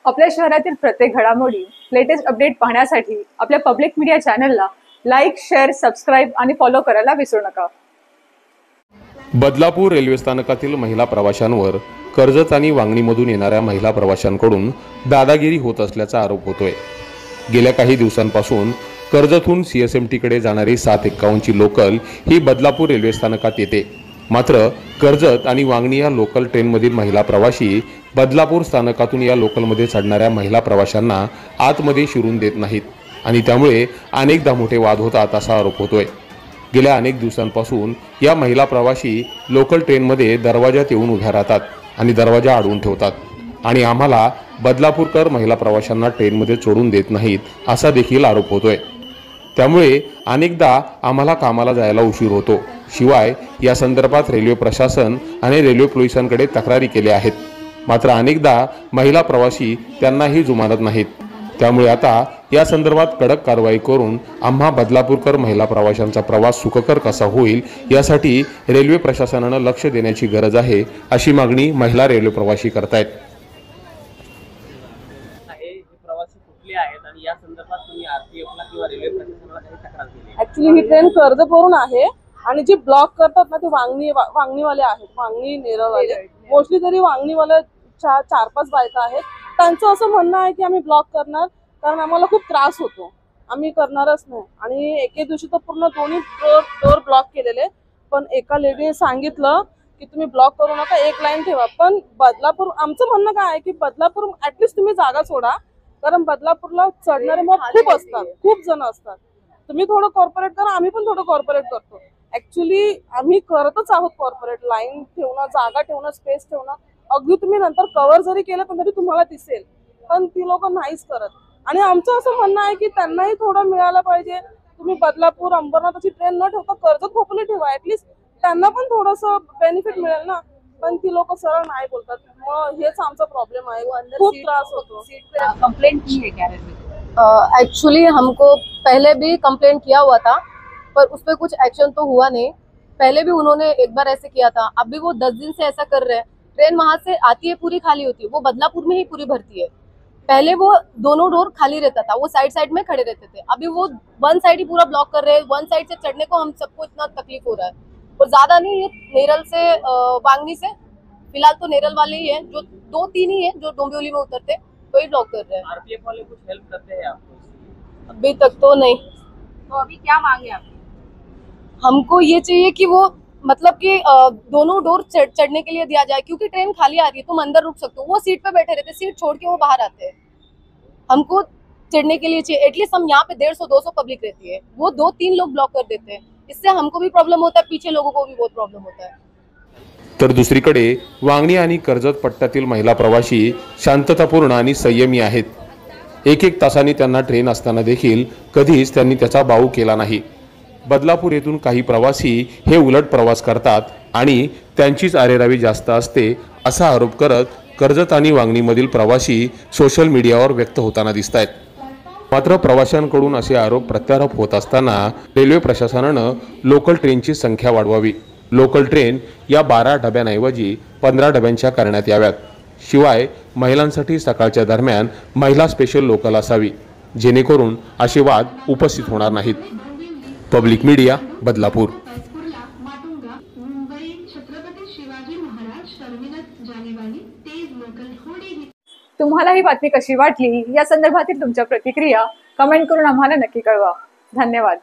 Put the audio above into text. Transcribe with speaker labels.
Speaker 1: आपल्या शहरातील प्रत्येक घडामोडी लेटेस्ट अपडेट पाहण्यासाठी आपल्या पब्लिक मीडिया चॅनलला लाईक, शेअर, सबस्क्राईब आणि फॉलो करायला विसरू नका।
Speaker 2: बदलापूर रेल्वे स्थानकातील महिला प्रवाशांवर कर्जत आणि वांगणीमधून येणाऱ्या महिला प्रवाशांकडून दादागिरी होत असल्याचा आरोप होतोय। गेल्या काही दिवसांपासून कर्जतहून CSMT कडे जाणारी 751 ची लोकल ही बदलापूर रेल्वे स्थानकात येते। मात्र कर्जत आणि वांगणी या लोकल ट्रेनमधील महिला प्रवाशी बदलापूर स्थानकातून या लोकलमध्ये चढणाऱ्या महिला प्रवाशांना आतमध्ये शिरून देत नाहीत आणि त्यामुळे अनेकदा मोठे वाद होतात असा आरोप होतोय। गेल्या अनेक दिवसांपासून या महिला प्रवाशी लोकल ट्रेनमध्ये दरवाजात येऊन उभ्या राहतात आणि दरवाजा अडवून ठेवतात आणि आम्हाला बदलापूरकर महिला प्रवाशांना ट्रेनमध्ये चढून देत नाहीत असा देखील आरोप होतोय। त्यामुळे अनेकदा आम्हाला कामाला जायला उशीर होतो। शिवाय या संदर्भात रेल्वे प्रशासन आणि रेल्वे पोलिसांकडे तक्रारी केल्या आहेत, मात्र अनेकदा महिला प्रवासी त्यांनाही जुमानत नाहीत। त्यामुळे आता या संदर्भात कडक कारवाई करून आम्हा बदलापूरकर महिला प्रवाशांचा प्रवास सुखकर कसा होईल यासाठी रेल्वे प्रशासनाने लक्ष देण्याची गरज आहे, अशी मागणी महिला रेल्वे प्रवासी करतायत।
Speaker 3: ऍक्च्युली ही ट्रेन कर्जतवरून आहे आणि जी ब्लॉक करतात ना ते वांगणीवाले आहेत, वांगणी नेरळवाले मोस्टली तरी वांगणीवाले 4-5 बायका आहेत। त्यांचं असं म्हणणं आहे की आम्ही ब्लॉक करणार कारण आम्हाला खूप त्रास होतो, आम्ही करणारच नाही। आणि एके दिवशी तर पूर्ण दोन्ही डोर ब्लॉक केलेले, पण एका लेडीने सांगितलं की तुम्ही ब्लॉक करू नका, एक लाईन ठेवा। पण बदलापूर आमचं म्हणणं काय आहे की बदलापूर ऍटलीस्ट तुम्ही जागा सोडा, कारण बदलापूरला चढणारे मग खूप असतात, खूप जण असतात। तुम्ही थोडं कॉर्पोरेट करा, आम्ही पण थोडं कॉर्पोरेट करतो। ऍक्च्युली आम्ही करतच आहोत कॉर्पोरेट, लाईन ठेवणं, जागा ठेवणं, स्पेस ठेवणं। अगदी तुम्ही नंतर कव्हर जरी केलं तरी तुम्हाला दिसेल, पण ती लोक नाहीच करत। आणि आमचं असं म्हणणं आहे की त्यांनाही थोडं मिळालं पाहिजे। तुम्ही बदलापूर अंबरनाथची ट्रेन न ठेवता कर्जत खोपोली ठेवा, ऍटलीस्ट त्यांना पण थोडंसं बेनिफिट मिळेल ना। पण ती लोक सरळ नाही बोलतात, मग हेच आमचा प्रॉब्लेम आहे, खूप त्रास होतो।
Speaker 4: कंप्लेंट की है क्या रेलवे?
Speaker 5: एक्चुअली हमको पहले भी कंप्लेंट किया हुआ था, पर उस पर कुछ एक्शन तो हुआ नहीं। पहले भी उन्होंने एक बार ऐसे किया था, अभी वो 10 दिन से ऐसा कर रहे हैं। ट्रेन वहां से आती है पूरी खाली होती है, वो बदलापुर में ही पूरी भरती है। पहले वो दोनों डोर खाली रहता था, वो साइड साइड में खड़े रहते थे। अभी वो वन साइड ही पूरा ब्लॉक कर रहे हैं। वन साइड से चढ़ने को हम सबको इतना तकलीफ हो रहा है, और ज्यादा नहीं, ये नेरल से वांगनी से फिलहाल तो नेरल वाले ही है, जो 2-3 ही है जो डोंबिवली में उतरते, वही ब्लॉक कर रहे हैं।
Speaker 4: आरपीएफ वाले कुछ हेल्प करते हैं आपको?
Speaker 5: अभी तक तो नहीं।
Speaker 4: तो अभी क्या मांगे आपकी?
Speaker 5: हमको ये चाहिए कि वो मतलब कि दोनों डोर चढ़ने के लिए दिया जाए, क्योंकि ट्रेन खाली आ रही है, तुम अंदर रुक सकते हो। वो सीट पे बैठे रहते, सीट छोड़ के वो बाहर आते हैं। हमको चढ़ने के लिए चाहिए, एटलीस्ट हम यहाँ पे 150-200 पब्लिक रहती है, वो 2-3 लोग ब्लॉक कर देते हैं। इससे हमको भी प्रॉब्लम होता है, पीछे लोगों को भी बहुत प्रॉब्लम होता है।
Speaker 2: तर दुसरीकडे वांगणी आणि कर्जत पट्ट्यातील महिला प्रवाशी शांततापूर्ण आणि संयमी आहेत। एक तासांनी त्यांना ट्रेन असताना देखील कधीच त्यांनी त्याचा बाऊ केला नाही। बदलापूर येथून काही प्रवासी हे उलट प्रवास करतात आणि त्यांचीच आरेरावी जास्त असते असा आरोप करत कर्जत आणि वांगणीमधील प्रवासी सोशल मीडियावर व्यक्त होताना दिसतायत। मात्र प्रवाशांकडून असे आरोप प्रत्यारोप होत असताना रेल्वे प्रशासनानं लोकल ट्रेनची संख्या वाढवावी, लोकल ट्रेन या 12 डब्यांऐवजी 15 डब्यांच्या करण्यात याव्यात। शिवाय महिलांसाठी सकाळच्या दरम्यान महिला स्पेशल लोकल असावी, जेणेकरून असे वाद उपस्थित होणार नाहीत। Public media, Badlapur.
Speaker 1: तुम्हाला ही बातमी कशी वाटली या संदर्भातील तुमच्या प्रतिक्रिया कमेंट करून आम्हाला नक्की कळवा। धन्यवाद।